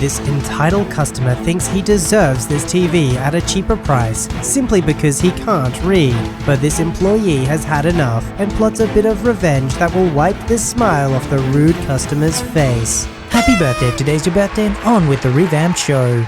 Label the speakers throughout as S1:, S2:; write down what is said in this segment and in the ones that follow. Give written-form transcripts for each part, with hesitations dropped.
S1: this entitled customer thinks he deserves this TV at a cheaper price simply because he can't read. But this employee has had enough and plots a bit of revenge that will wipe this smile off the rude customer's face. Happy birthday, today's your birthday, and on with the revamped show.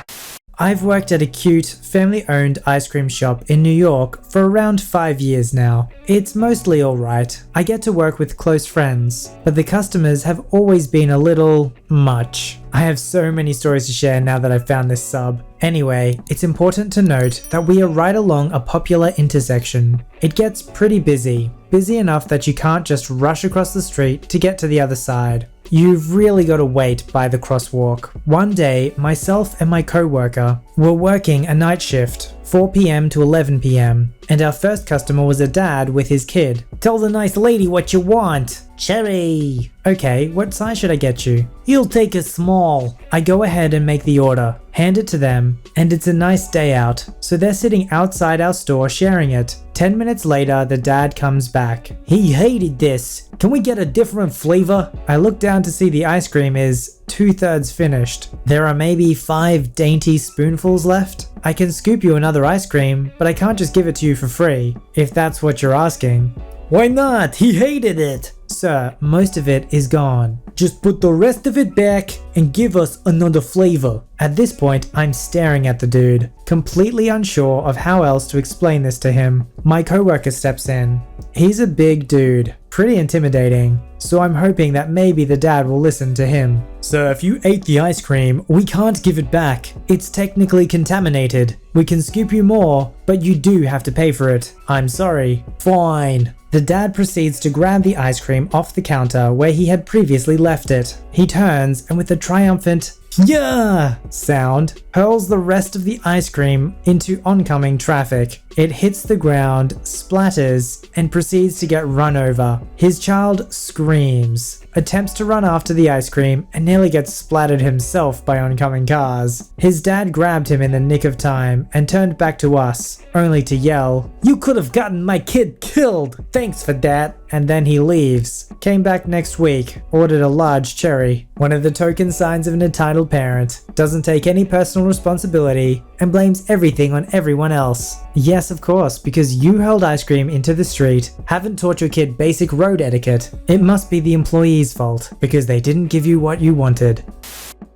S1: I've worked at a cute, family-owned ice cream shop in New York for around 5 years now. It's mostly alright. I get to work with close friends, but the customers have always been a little much. I have so many stories to share now that I've found this sub. Anyway, it's important to note that we are right along a popular intersection. It gets pretty busy enough that you can't just rush across the street to get to the other side. You've really got to wait by the crosswalk. One day, myself and my co-worker were working a night shift, 4 p.m. to 11 p.m. and our first customer was a dad with his kid. Tell the nice lady what you want. Cherry. Okay, what size should I get you? You'll take a small. I go ahead and make the order, hand it to them, and it's a nice day out, so they're sitting outside our store sharing it. 10 minutes later, the dad comes back. He hated this. Can we get a different flavor? I look down to see the ice cream is 2/3 finished. There are maybe 5 dainty spoonfuls left. I can scoop you another ice cream, but I can't just give it to you for free, if that's what you're asking. Why not? He hated it. Sir, most of it is gone. Just put the rest of it back and give us another flavor. At this point, I'm staring at the dude, completely unsure of how else to explain this to him. My coworker steps in. He's a big dude, pretty intimidating, so I'm hoping that maybe the dad will listen to him. Sir, if you ate the ice cream, we can't give it back. It's technically contaminated. We can scoop you more, but you do have to pay for it. I'm sorry. Fine. The dad proceeds to grab the ice cream off the counter where he had previously left it. He turns and with a triumphant "yeah" sound, hurls the rest of the ice cream into oncoming traffic. It hits the ground, splatters, and proceeds to get run over. His child screams, attempts to run after the ice cream, and nearly gets splattered himself by oncoming cars. His dad grabbed him in the nick of time and turned back to us, only to yell, "You could have gotten my kid killed! Thanks for that!" And then he leaves. Came back next week, ordered a large cherry. One of the token signs of an entitled parent. Doesn't take any personal responsibility and blames everything on everyone else. Yes, of course, because you hurled ice cream into the street, haven't taught your kid basic road etiquette. It must be the employee's fault because they didn't give you what you wanted.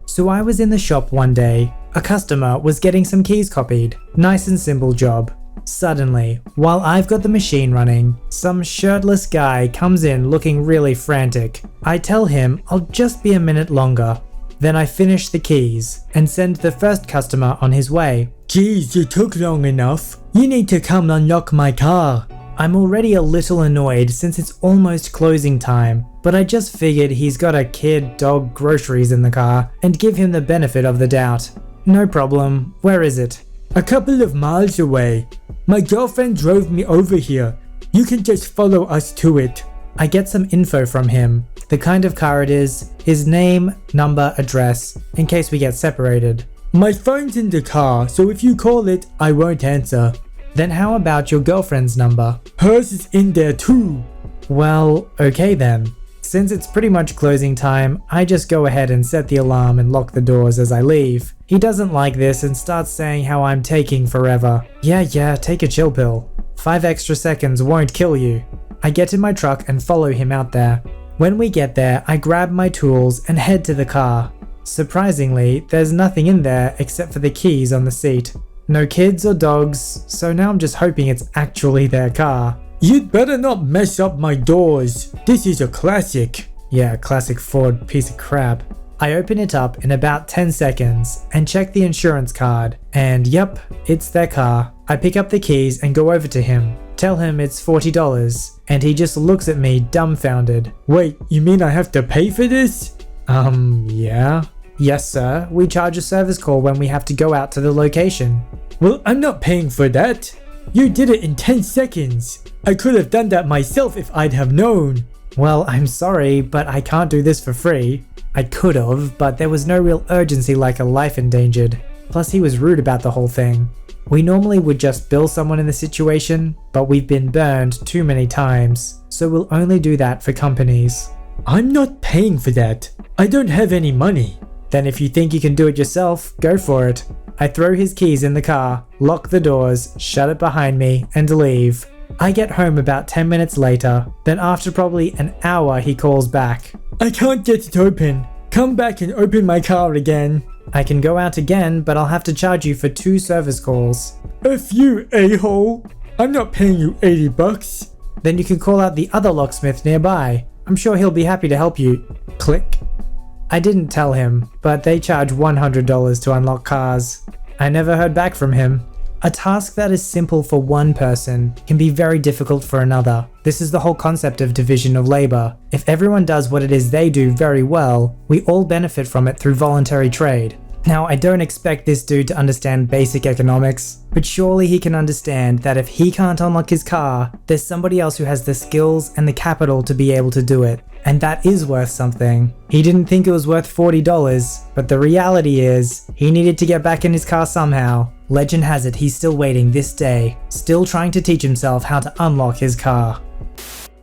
S1: So I was in the shop one day. A customer was getting some keys copied. Nice and simple job. Suddenly, while I've got the machine running, some shirtless guy comes in looking really frantic. I tell him I'll just be a minute longer. Then I finish the keys and send the first customer on his way. Geez, you took long enough. You need to come unlock my car. I'm already a little annoyed since it's almost closing time, but I just figured he's got a kid, dog, groceries in the car and give him the benefit of the doubt. No problem. Where is it? A couple of miles away. My girlfriend drove me over here. You can just follow us to it. I get some info from him. The kind of car it is, his name, number, address, in case we get separated. My phone's in the car, so if you call it, I won't answer. Then how about your girlfriend's number? Hers is in there too. Well, okay then. Since it's pretty much closing time, I just go ahead and set the alarm and lock the doors as I leave. He doesn't like this and starts saying how I'm taking forever. Yeah, take a chill pill. 5 extra seconds won't kill you. I get in my truck and follow him out there. When we get there, I grab my tools and head to the car. Surprisingly, there's nothing in there except for the keys on the seat. No kids or dogs, so now I'm just hoping it's actually their car. You'd better not mess up my doors. This is a classic. Yeah, classic Ford piece of crap. I open it up in about 10 seconds and check the insurance card, and yep, it's their car. I pick up the keys and go over to him, tell him it's $40, and he just looks at me dumbfounded. Wait, you mean I have to pay for this? Yeah. Yes, sir, we charge a service call when we have to go out to the location. Well, I'm not paying for that. You did it in 10 seconds. I could have done that myself if I'd have known. Well, I'm sorry, but I can't do this for free. I could have, but there was no real urgency like a life endangered. Plus he was rude about the whole thing. We normally would just bill someone in the situation, but we've been burned too many times, so we'll only do that for companies. I'm not paying for that. I don't have any money.
S2: Then if you think you can do it yourself, go for it. I throw his keys in the car, lock the doors, shut it behind me, and leave. I get home about 10 minutes later, then after probably an hour he calls back. I can't get it open. Come back and open my car again. I can go out again, but I'll have to charge you for 2 service calls. F you, a-hole. I'm not paying you $80. Then you can call out the other locksmith nearby. I'm sure he'll be happy to help you. Click. I didn't tell him, but they charge $100 to unlock cars. I never heard back from him. A task that is simple for one person can be very difficult for another. This is the whole concept of division of labor. If everyone does what it is they do very well, we all benefit from it through voluntary trade. Now, I don't expect this dude to understand basic economics, but surely he can understand that if he can't unlock his car, there's somebody else who has the skills and the capital to be able to do it. And that is worth something. He didn't think it was worth $40, but the reality is, he needed to get back in his car somehow. Legend has it he's still waiting this day, still trying to teach himself how to unlock his car.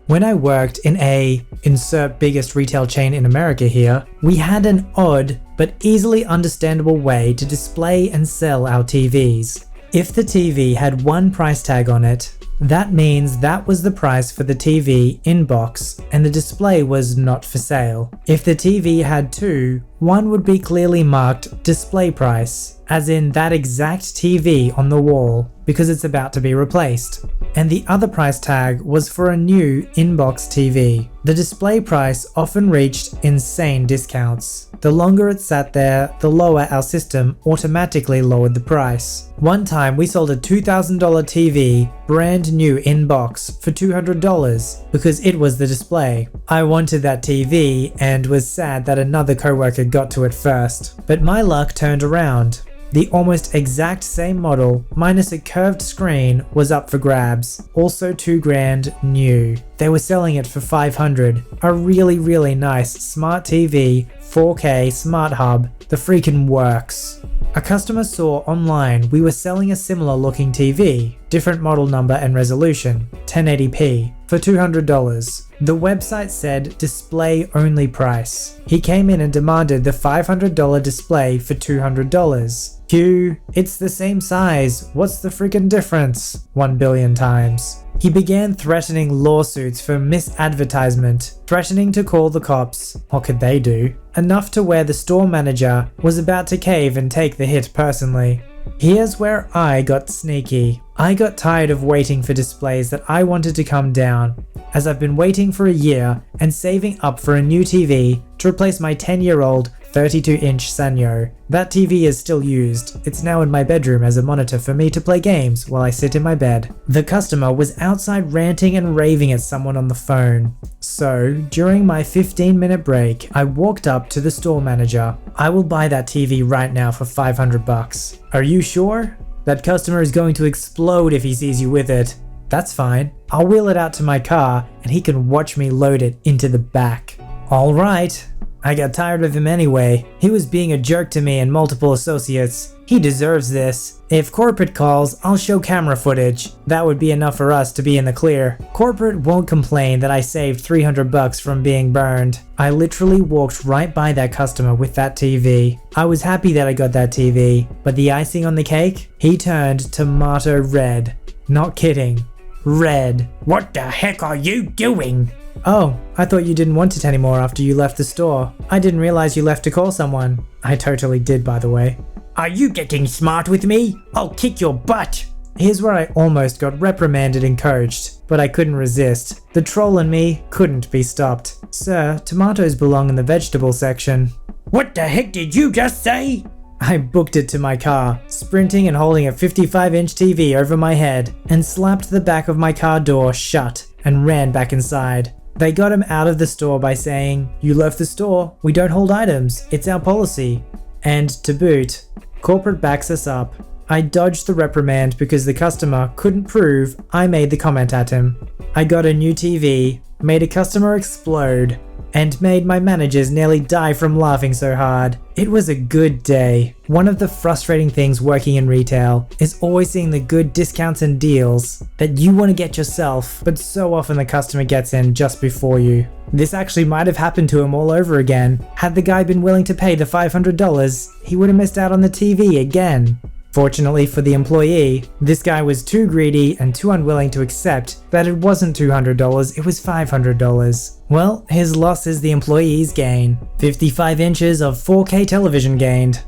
S2: When I worked in a insert biggest retail chain in America here, we had an odd but easily understandable way to display and sell our TVs. If the TV had one price tag on it, that means that was the price for the TV in box and the display was not for sale. If the TV had 2, one would be clearly marked display price, as in that exact TV on the wall, because it's about to be replaced. And the other price tag was for a new in-box TV. The display price often reached insane discounts. The longer it sat there, the lower our system automatically lowered the price. One time we sold a $2,000 TV, brand new in box, for $200 because it was the display. I wanted that TV and was sad that another coworker got to it first. But my luck turned around. The almost exact same model, minus a curved screen, was up for grabs. Also $2,000 new. They were selling it for $500. A really nice smart TV, 4K smart hub. The freaking works. A customer saw online we were selling a similar looking TV, different model number and resolution, 1080p, for $200. The website said display only price. He came in and demanded the $500 display for $200. Q, it's the same size, what's the freaking difference? 1 billion times. He began threatening lawsuits for misadvertisement, threatening to call the cops. What could they do? Enough to where the store manager was about to cave and take the hit personally. Here's where I got sneaky. I got tired of waiting for displays that I wanted to come down, as I've been waiting for a year and saving up for a new TV to replace my 10-year-old 32-inch Sanyo. That TV is still used. It's now in my bedroom as a monitor for me to play games while I sit in my bed. The customer was outside ranting and raving at someone on the phone. So, during my 15-minute break, I walked up to the store manager. I will buy that TV right now for $500. Are you sure? That customer is going to explode if he sees you with it. That's fine. I'll wheel it out to my car and he can watch me load it into the back. All right. I got tired of him anyway. He was being a jerk to me and multiple associates. He deserves this. If corporate calls, I'll show camera footage. That would be enough for us to be in the clear. Corporate won't complain that I saved $300 from being burned. I literally walked right by that customer with that TV. I was happy that I got that TV, but the icing on the cake? He turned tomato red. Not kidding. Red. What the heck are you doing? Oh, I thought you didn't want it anymore after you left the store. I didn't realize you left to call someone. I totally did, by the way. Are you getting smart with me? I'll kick your butt. Here's where I almost got reprimanded and coached, but I couldn't resist. The troll in me couldn't be stopped. Sir, tomatoes belong in the vegetable section. What the heck did you just say? I booked it to my car, sprinting and holding a 55-inch TV over my head, and slapped the back of my car door shut and ran back inside. They got him out of the store by saying, "You left the store, we don't hold items, it's our policy." And to boot, corporate backs us up. I dodged the reprimand because the customer couldn't prove I made the comment at him. I got a new TV, made a customer explode, and made my managers nearly die from laughing so hard. It was a good day. One of the frustrating things working in retail is always seeing the good discounts and deals that you want to get yourself, but so often the customer gets in just before you. This actually might have happened to him all over again. Had the guy been willing to pay the $500, he would have missed out on the TV again. Fortunately for the employee, this guy was too greedy and too unwilling to accept that it wasn't $200, it was $500. Well, his loss is the employee's gain. 55 inches of 4K television gained.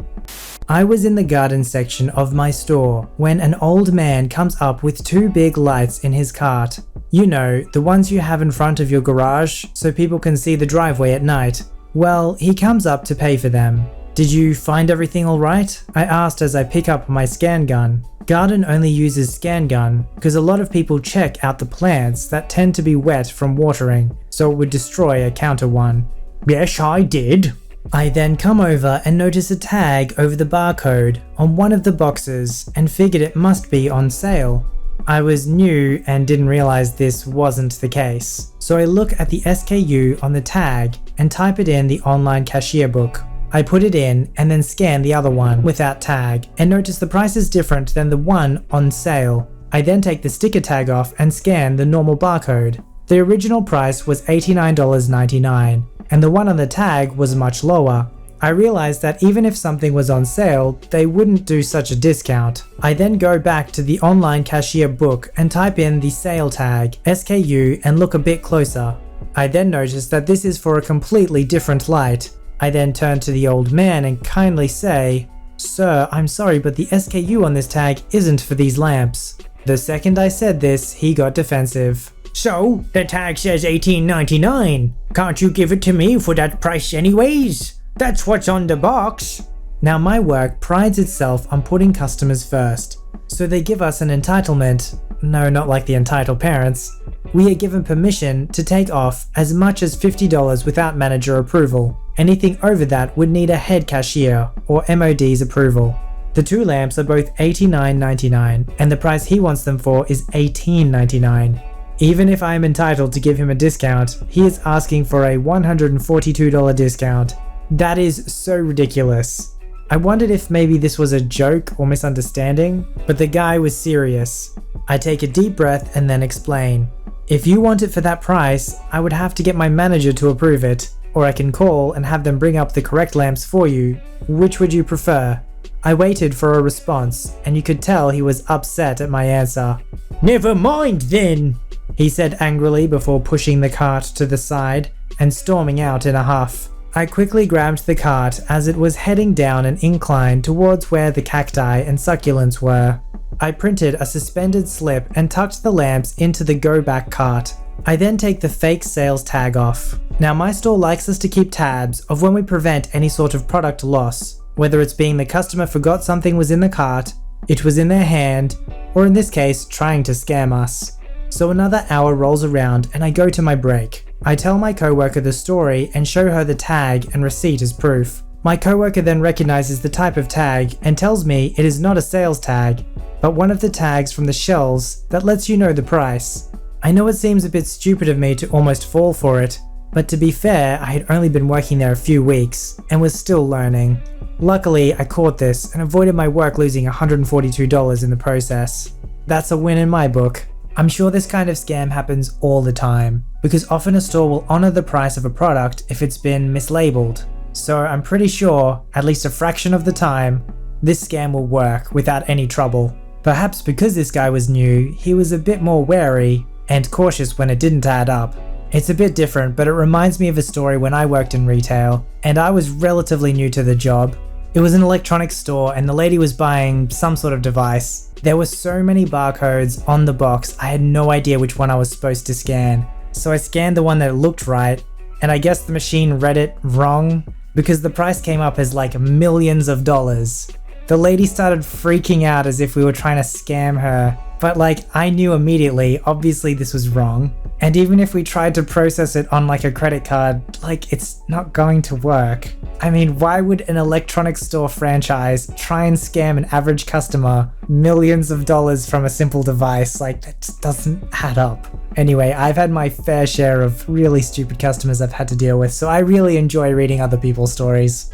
S2: I was in the garden section of my store when an old man comes up with two big lights in his cart. You know, the ones you have in front of your garage so people can see the driveway at night. Well, he comes up to pay for them. "Did you find everything alright?" I asked as I pick up my scan gun. Garden only uses scan gun because a lot of people check out the plants that tend to be wet from watering, so it would destroy a counter one. "Yes, I did." I then come over and notice a tag over the barcode on one of the boxes and figured it must be on sale. I was new and didn't realize this wasn't the case, so I look at the SKU on the tag and type it in the online cashier book. I put it in and then scan the other one without tag and notice the price is different than the one on sale. I then take the sticker tag off and scan the normal barcode. The original price was $89.99 and the one on the tag was much lower. I realized that even if something was on sale, they wouldn't do such a discount. I then go back to the online cashier book and type in the sale tag, SKU, and look a bit closer. I then notice that this is for a completely different light. I then turn to the old man and kindly say, "Sir, I'm sorry, but the SKU on this tag isn't for these lamps." The second I said this, he got defensive. "So, the tag says $18.99. Can't you give it to me for that price anyways? That's what's on the box." Now my work prides itself on putting customers first, so they give us an entitlement. No, not like the entitled parents. We are given permission to take off as much as $50 without manager approval. Anything over that would need a head cashier or MOD's approval. The two lamps are both $89.99 and the price he wants them for is $18.99. Even if I am entitled to give him a discount, he is asking for a $142 discount. That is so ridiculous. I wondered if maybe this was a joke or misunderstanding, but the guy was serious. I take a deep breath and then explain. "If you want it for that price, I would have to get my manager to approve it, or I can call and have them bring up the correct lamps for you. Which would you prefer?" I waited for a response, and you could tell he was upset at my answer. "Never mind then," he said angrily before pushing the cart to the side and storming out in a huff. I quickly grabbed the cart as it was heading down an incline towards where the cacti and succulents were. I printed a suspended slip and tucked the lamps into the go-back cart. I then take the fake sales tag off. Now my store likes us to keep tabs of when we prevent any sort of product loss, whether it's being the customer forgot something was in the cart, it was in their hand, or in this case, trying to scam us. So another hour rolls around and I go to my break. I tell my coworker the story and show her the tag and receipt as proof. My coworker then recognizes the type of tag and tells me it is not a sales tag, but one of the tags from the shelves that lets you know the price. I know it seems a bit stupid of me to almost fall for it, but to be fair, I had only been working there a few weeks and was still learning. Luckily, I caught this and avoided my work losing $142 in the process. That's a win in my book. I'm sure this kind of scam happens all the time, because often a store will honor the price of a product if it's been mislabeled. So I'm pretty sure, at least a fraction of the time, this scam will work without any trouble. Perhaps because this guy was new, he was a bit more wary and cautious when it didn't add up. It's a bit different, but it reminds me of a story when I worked in retail, and I was relatively new to the job. It was an electronics store and the lady was buying some sort of device. There were so many barcodes on the box, I had no idea which one I was supposed to scan. So I scanned the one that looked right, and I guess the machine read it wrong because the price came up as like millions of dollars. The lady started freaking out as if we were trying to scam her, but like I knew immediately, obviously this was wrong. And even if we tried to process it on like a credit card, like it's not going to work. I mean, why would an electronics store franchise try and scam an average customer millions of dollars from a simple device? Like that just doesn't add up. Anyway, I've had my fair share of really stupid customers I've had to deal with, so I really enjoy reading other people's stories.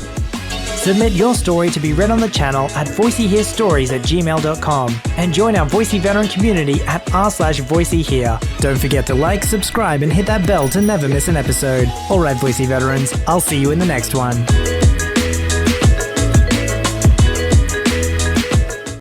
S1: Submit your story to be read on the channel at VoiceyHereStories@gmail.com and join our Voicey veteran community at r/VoiceyHere. Don't forget to like, subscribe, and hit that bell to never miss an episode. Alright, Voicey veterans, I'll see you in the next one.